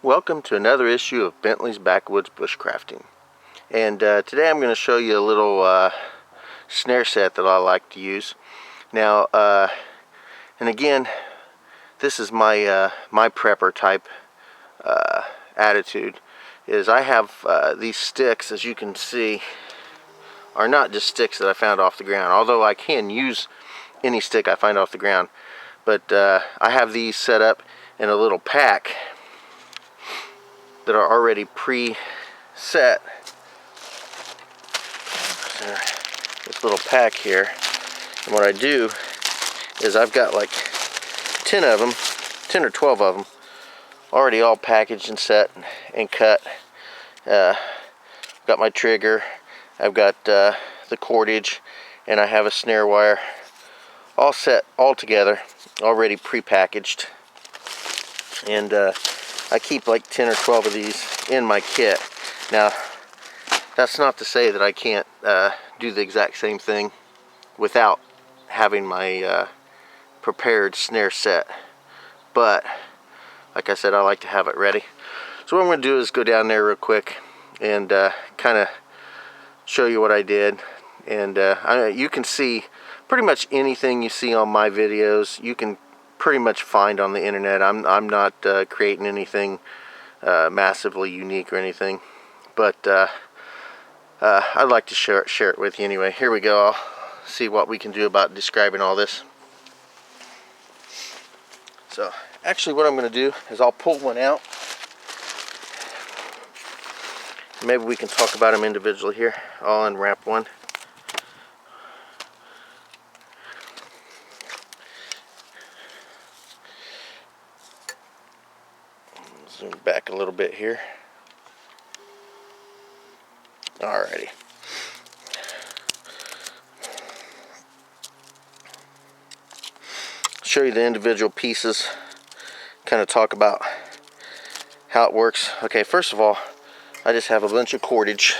Welcome to another issue of Bentley's Backwoods Bushcrafting. And today I'm going to show you a little snare set that I like to use. Now, and again, this is my my prepper type attitude. Is I have these sticks, as you can see, are not just sticks that I found off the ground. Although I can use any stick I find off the ground, but I have these set up in a little pack that are already pre-set. This little pack here, and what I do is I've got like 10 of them, 10 or 12 of them already all packaged and set and cut. Got my trigger, I've got the cordage, and I have a snare wire all set all together, already pre-packaged. And I keep like 10 or 12 of these in my kit. Now, that's not to say that I can't do the exact same thing without having my prepared snare set. But, like I said, I like to have it ready. So what I'm going to do is go down there real quick and kind of show you what I did. And you can see pretty much anything you see on my videos, you can pretty much find on the internet. I'm not creating anything massively unique or anything, but I'd like to share it with you anyway. Here we go. I'll see what we can do about describing all this. So actually what I'm going to do is I'll pull one out. Maybe we can talk about them individually here. I'll unwrap one. Zoom back a little bit here. Alrighty. Show you the individual pieces, kind of talk about how it works. Okay, first of all, I just have a bunch of cordage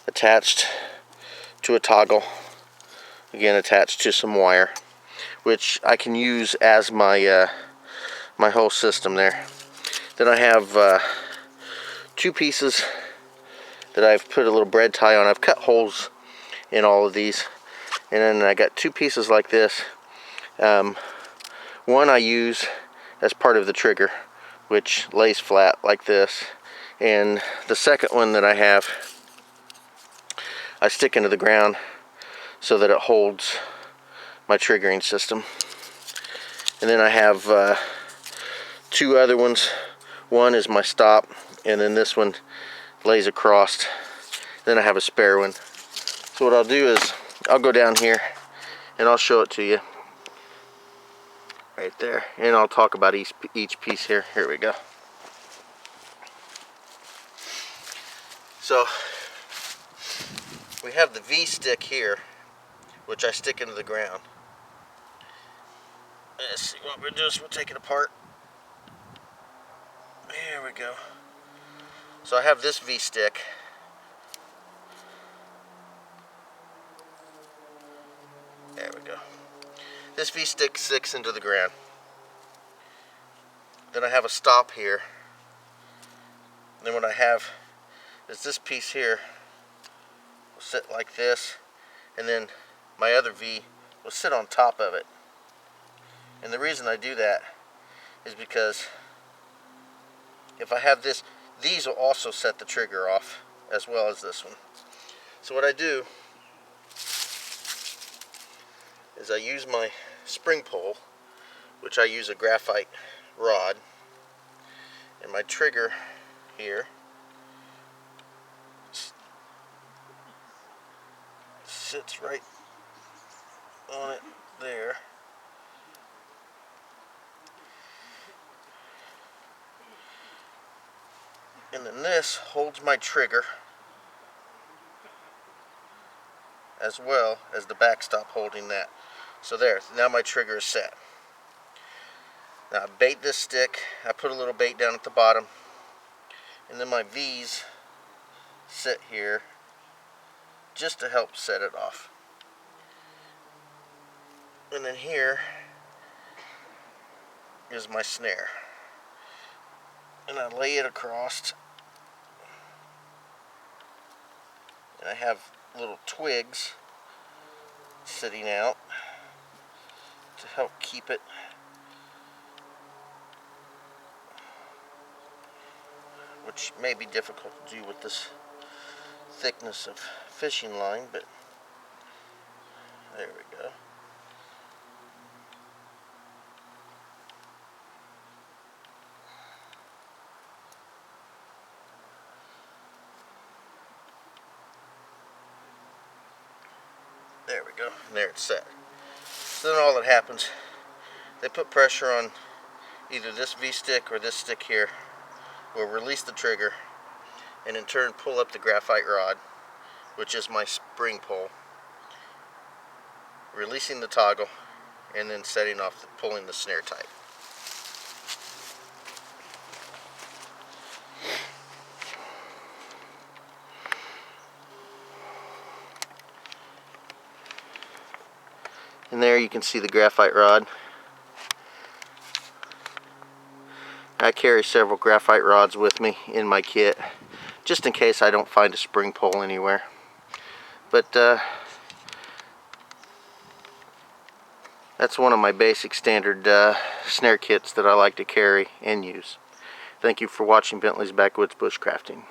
attached to a toggle, again attached to some wire, which I can use as my my whole system there. Then I have two pieces that I've put a little bread tie on. I've cut holes in all of these, and then I got two pieces like this. One I use as part of the trigger, which lays flat like this, and the second one that I have I stick into the ground so that it holds my triggering system. And then I have two other ones. One is my stop, and then this one lays across. Then I have a spare one. So what I'll do is I'll go down here and I'll show it to you right there, and I'll talk about each piece here. Here we go. So we have the V stick here, which I stick into the ground. Let's see what we'll do is we'll take it apart. Here we go. So I have this V stick. There we go. This V stick sticks into the ground. Then I have a stop here. And then what I have is this piece here will sit like this, and then my other V will sit on top of it. And the reason I do that is because if I have this, these will also set the trigger off as well as this one. So what I do is I use my spring pole, which I use a graphite rod, and my trigger here sits right on it there. And then this holds my trigger as well as the backstop holding that. So there, now my trigger is set. Now I bait this stick, I put a little bait down at the bottom, and then my V's sit here just to help set it off. And then here is my snare. and I lay it across, and I have little twigs sitting out to help keep it which may be difficult to do with this thickness of fishing line, but there we go. There we go, and there it's set. So then all that happens, they put pressure on either this V-stick or this stick here, will release the trigger, and in turn pull up the graphite rod, which is my spring pole, releasing the toggle, and then setting off, pulling the snare tight. And there you can see the graphite rod. I carry several graphite rods with me in my kit, just in case I don't find a spring pole anywhere. But that's one of my basic standard snare kits that I like to carry and use. Thank you for watching Bentley's Backwoods Bushcrafting.